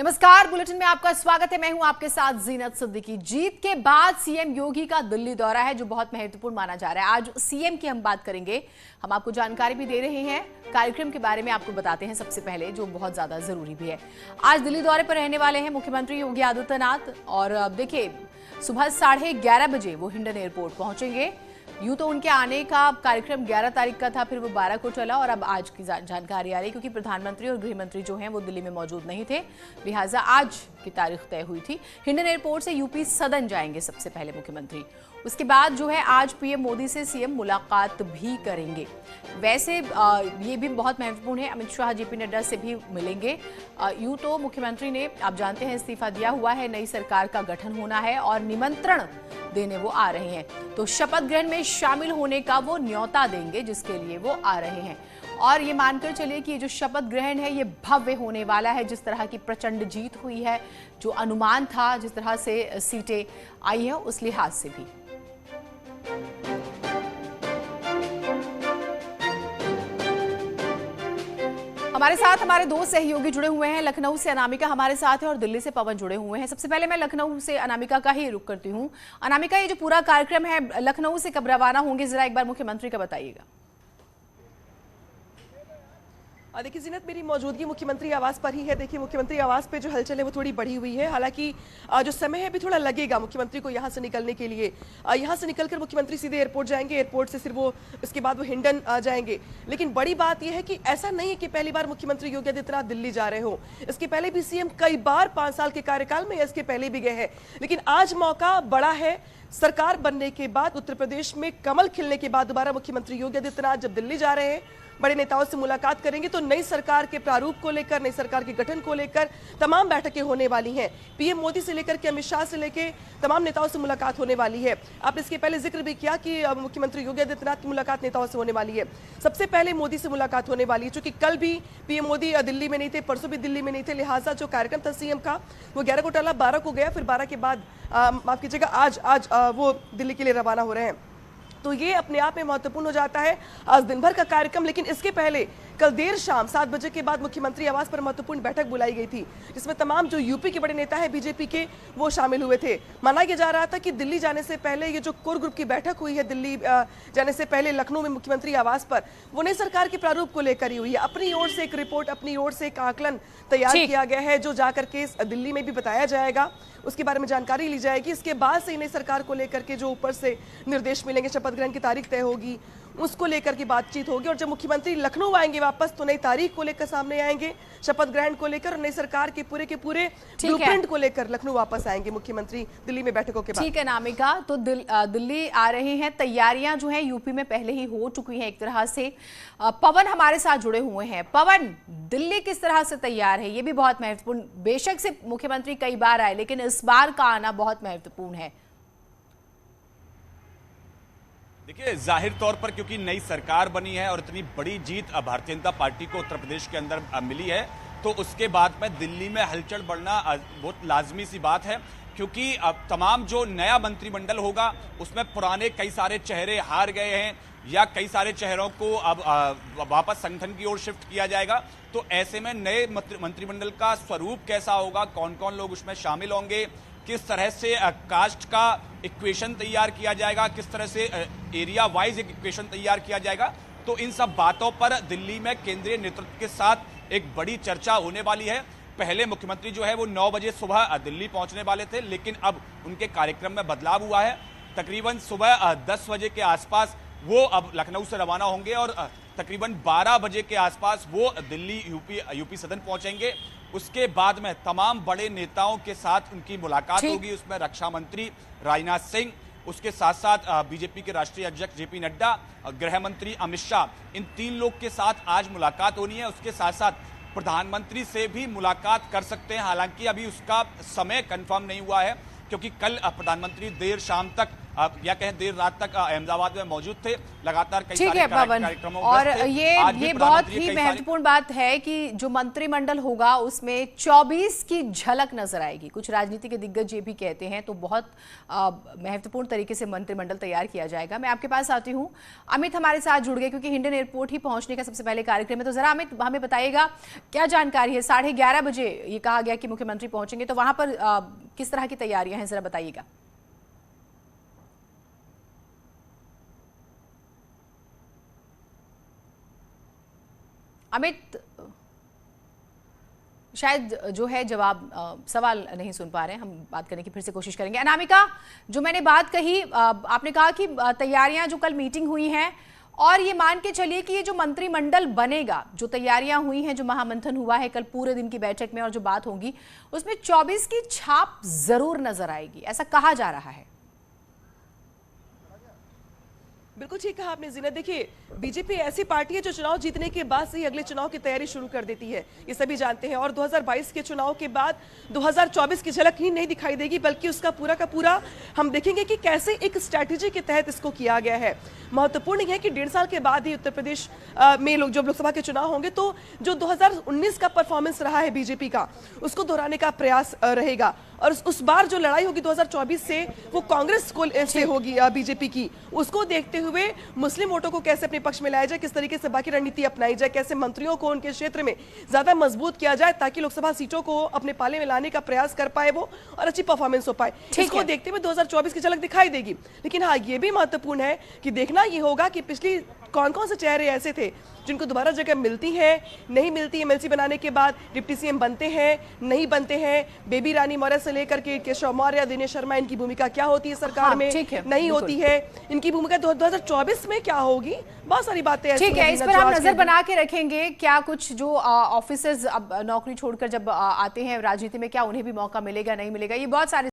नमस्कार, बुलेटिन में आपका स्वागत है। मैं हूं आपके साथ जीनत सिद्दीकी। जीत के बाद सीएम योगी का दिल्ली दौरा है जो बहुत महत्वपूर्ण माना जा रहा है। आज सीएम की हम बात करेंगे, हम आपको जानकारी भी दे रहे हैं, कार्यक्रम के बारे में आपको बताते हैं सबसे पहले, जो बहुत ज्यादा जरूरी भी है। आज दिल्ली दौरे पर रहने वाले हैं मुख्यमंत्री योगी आदित्यनाथ और अब देखिए सुबह 11:30 बजे वो हिंडन एयरपोर्ट पहुंचेंगे। यूं तो उनके आने का कार्यक्रम 11 तारीख का था, फिर वो 12 को चला और अब आज की जानकारी आ रही है क्योंकि प्रधानमंत्री और गृह मंत्री जो हैं वो दिल्ली में मौजूद नहीं थे, लिहाजा आज की तारीख तय हुई थी। हिंडन एयरपोर्ट से यूपी सदन जाएंगे सबसे पहले मुख्यमंत्री। उसके बाद जो है आज पीएम मोदी से सीएम मुलाकात भी करेंगे। वैसे ये भी बहुत महत्वपूर्ण है, अमित शाह जेपी नड्डा से भी मिलेंगे। यूं तो मुख्यमंत्री ने, आप जानते हैं, इस्तीफा दिया हुआ है, नई सरकार का गठन होना है और निमंत्रण देने वो आ रहे हैं, तो शपथ ग्रहण में शामिल होने का वो न्योता देंगे जिसके लिए वो आ रहे हैं। और ये मानकर चलिए कि ये जो शपथ ग्रहण है ये भव्य होने वाला है। जिस तरह की प्रचंड जीत हुई है, जो अनुमान था, जिस तरह से सीटें आई है, उस लिहाज से भी। हमारे साथ हमारे दो सहयोगी जुड़े हुए हैं। लखनऊ से अनामिका हमारे साथ है और दिल्ली से पवन जुड़े हुए हैं। सबसे पहले मैं लखनऊ से अनामिका का ही रुख करती हूँ। अनामिका, ये जो पूरा कार्यक्रम है लखनऊ से कब रवाना होंगे, जरा एक बार मुख्यमंत्री का बताइएगा। देखिए जीनत, मेरी मौजूदगी मुख्यमंत्री आवास पर ही है। देखिए मुख्यमंत्री आवास पे जो हलचल है वो थोड़ी बढ़ी हुई है, हालांकि जो समय है अभी थोड़ा लगेगा मुख्यमंत्री को यहाँ से निकलने के लिए। यहाँ से निकलकर मुख्यमंत्री सीधे एयरपोर्ट जाएंगे, एयरपोर्ट से फिर वो इसके बाद वो हिंडन जाएंगे। लेकिन बड़ी बात यह है कि ऐसा नहीं है कि पहली बार मुख्यमंत्री योगी आदित्यनाथ दिल्ली जा रहे हो। इसके पहले भी सीएम कई बार 5 साल के कार्यकाल में इसके पहले भी गए हैं, लेकिन आज मौका बड़ा है। सरकार बनने के बाद, उत्तर प्रदेश में कमल खिलने के बाद दोबारा मुख्यमंत्री योगी आदित्यनाथ जब दिल्ली जा रहे हैं, बड़े नेताओं से मुलाकात करेंगे, तो नई सरकार के प्रारूप को लेकर, नई सरकार के गठन को लेकर तमाम बैठकें होने वाली हैं। पीएम मोदी से लेकर के अमित शाह से लेकर तमाम नेताओं से मुलाकात होने वाली है। आपने इसके पहले जिक्र भी किया कि मुख्यमंत्री योगी आदित्यनाथ की मुलाकात नेताओं से होने वाली है। सबसे पहले मोदी से मुलाकात होने वाली है, चूंकि कल भी पीएम मोदी दिल्ली में नहीं थे, परसों भी दिल्ली में नहीं थे, लिहाजा जो कार्यक्रम था सीएम का वो 11 को टला, 12 को गया, फिर 12 के बाद माफ कीजिएगा आज वो दिल्ली के लिए रवाना हो रहे हैं। तो ये अपने आप में महत्वपूर्ण हो जाता है आज दिन भर का कार्यक्रम। लेकिन इसके पहले कल देर शाम 7 बजे के बाद मुख्यमंत्री आवास पर महत्वपूर्ण बैठक बुलाई गई थी, जिसमें तमाम जो यूपी के बड़े नेता हैं बीजेपी के, वो शामिल हुए थे। माना यह जा रहा था कि दिल्ली जाने से पहले ये जो कोर ग्रुप की बैठक हुई है दिल्ली जाने से पहले लखनऊ में मुख्यमंत्री आवास पर, वो नई सरकार के प्रारूप को लेकर ही हुई है। अपनी ओर से एक रिपोर्ट, अपनी ओर से एक आकलन तैयार किया गया है, जो जाकर के दिल्ली में भी बताया जाएगा, उसके बारे में जानकारी ली जाएगी। इसके बाद से नई सरकार को लेकर के जो ऊपर से निर्देश मिलेंगे, शपथ ग्रहण की तारीख तय होगी, उसको लेकर की बातचीत होगी। और जब मुख्यमंत्री लखनऊ आएंगे वापस, तो नई तारीख को लेकर सामने आएंगे, शपथ ग्रहण को लेकर, और नई सरकार के पूरे ब्लूप्रिंट को लेकर लखनऊ वापस आएंगे मुख्यमंत्री दिल्ली में बैठकों के बाद। ठीक है नामिका, तो दिल्ली आ रहे हैं, तैयारियां जो है यूपी में पहले ही हो चुकी हैं एक तरह से। पवन हमारे साथ जुड़े हुए हैं। पवन, दिल्ली किस तरह से तैयार है, ये भी बहुत महत्वपूर्ण। बेशक से मुख्यमंत्री कई बार आए, लेकिन इस बार का आना बहुत महत्वपूर्ण है। देखिए, जाहिर तौर पर क्योंकि नई सरकार बनी है और इतनी बड़ी जीत भारतीय जनता पार्टी को उत्तर प्रदेश के अंदर मिली है, तो उसके बाद में दिल्ली में हलचल बढ़ना बहुत लाजमी सी बात है। क्योंकि अब तमाम जो नया मंत्रिमंडल होगा उसमें पुराने कई सारे चेहरे हार गए हैं या कई सारे चेहरों को अब वापस संगठन की ओर शिफ्ट किया जाएगा। तो ऐसे में नए मंत्रिमंडल का स्वरूप कैसा होगा, कौन कौन लोग उसमें शामिल होंगे, किस तरह से कास्ट का इक्वेशन तैयार किया जाएगा, किस तरह से एरिया वाइज एक इक्वेशन तैयार किया जाएगा, तो इन सब बातों पर दिल्ली में केंद्रीय नेतृत्व के साथ एक बड़ी चर्चा होने वाली है। पहले मुख्यमंत्री जो है वो 9 बजे सुबह दिल्ली पहुंचने वाले थे, लेकिन अब उनके कार्यक्रम में बदलाव हुआ है। तकरीबन सुबह 10 बजे के आसपास वो अब लखनऊ से रवाना होंगे और तकरीबन 12 बजे के आसपास वो दिल्ली यूपी सदन पहुंचेंगे। उसके बाद में तमाम बड़े नेताओं के साथ उनकी मुलाकात होगी। उसमें रक्षा मंत्री राजनाथ सिंह, उसके साथ साथ बीजेपी के राष्ट्रीय अध्यक्ष जेपी नड्डा, गृह मंत्री अमित शाह, इन 3 लोग के साथ आज मुलाकात होनी है। उसके साथ साथ प्रधानमंत्री से भी मुलाकात कर सकते हैं, हालांकि अभी उसका समय कंफर्म नहीं हुआ है, क्योंकि कल प्रधानमंत्री देर शाम तक या कहें देर रात तक अहमदाबाद में मौजूद थे, लगातार कई ठीक है पवन, और ये बहुत ही महत्वपूर्ण बात है कि जो मंत्रिमंडल होगा उसमें 24 की झलक नजर आएगी। कुछ राजनीति के दिग्गज ये भी कहते हैं, तो बहुत महत्वपूर्ण तरीके से मंत्रिमंडल तैयार किया जाएगा। मैं आपके पास आती हूँ, अमित हमारे साथ जुड़ गए क्योंकि हिंडन एयरपोर्ट ही पहुंचने का सबसे पहले कार्यक्रम है। तो जरा अमित हमें बताइएगा क्या जानकारी है। 11:30 बजे ये कहा गया कि मुख्यमंत्री पहुंचेंगे, तो वहां पर किस तरह की तैयारियां हैं, जरा बताइएगा। अमित शायद जो है जवाब सवाल नहीं सुन पा रहे हैं, हम बात करने की फिर से कोशिश करेंगे। अनामिका, जो मैंने बात कही, आपने कहा कि तैयारियां जो कल मीटिंग हुई हैं, और ये मान के चलिए कि ये जो मंत्रिमंडल बनेगा, जो तैयारियां हुई हैं, जो महामंथन हुआ है कल पूरे दिन की बैठक में और जो बात होगी उसमें 24 की छाप जरूर नजर आएगी, ऐसा कहा जा रहा है। बिल्कुल ठीक कहा आपने जीनत। देखिए, बीजेपी ऐसी पार्टी है जो चुनाव जीतने के बाद से ही अगले चुनाव की तैयारी शुरू कर देती है, ये सभी जानते हैं। और 2022 के चुनाव के बाद 2024 की झलक ही नहीं दिखाई देगी, बल्कि उसका पूरा का पूरा हम देखेंगे कि कैसे एक स्ट्रैटेजी के तहत इसको किया गया है। महत्वपूर्ण है कि 1.5 साल के बाद ही उत्तर प्रदेश में जब लोकसभा के चुनाव होंगे, तो जो 2019 का परफॉर्मेंस रहा है बीजेपी का, उसको दोहराने का प्रयास रहेगा। और उस बार जो लड़ाई होगी 2024 से, वो कांग्रेस को से होगी बीजेपी की। उसको देखते हुए मुस्लिम वोटों को कैसे अपने पक्ष में लाया जाए, किस तरीके से बाकी रणनीति अपनाई जाए, कैसे मंत्रियों को उनके क्षेत्र में ज्यादा मजबूत किया जाए ताकि लोकसभा सीटों को अपने पाले में लाने का प्रयास कर पाए वो, और अच्छी परफॉर्मेंस हो पाए। इसको देखते हुए 2024 की झलक दिखाई देगी। लेकिन हाँ, ये भी महत्वपूर्ण है कि देखना ये होगा कि पिछली कौन कौन से चेहरे ऐसे थे जिनको दोबारा जगह मिलती है, नहीं मिलती, एमएलसी बनाने के बाद डिप्टी सीएम बनते हैं, नहीं बनते हैं, बेबी रानी मौर्य से लेकर के केशव मौर्य, दिनेश शर्मा, इनकी भूमिका क्या होती है सरकार में, नहीं होती है, इनकी भूमिका 2024 में क्या होगी, बहुत सारी बातें। ठीक है, इस पर हम नजर बना के रखेंगे। क्या कुछ जो ऑफिसर्स अब नौकरी छोड़कर जब आते हैं राजनीति में, क्या उन्हें भी मौका मिलेगा, नहीं मिलेगा, ये बहुत सारे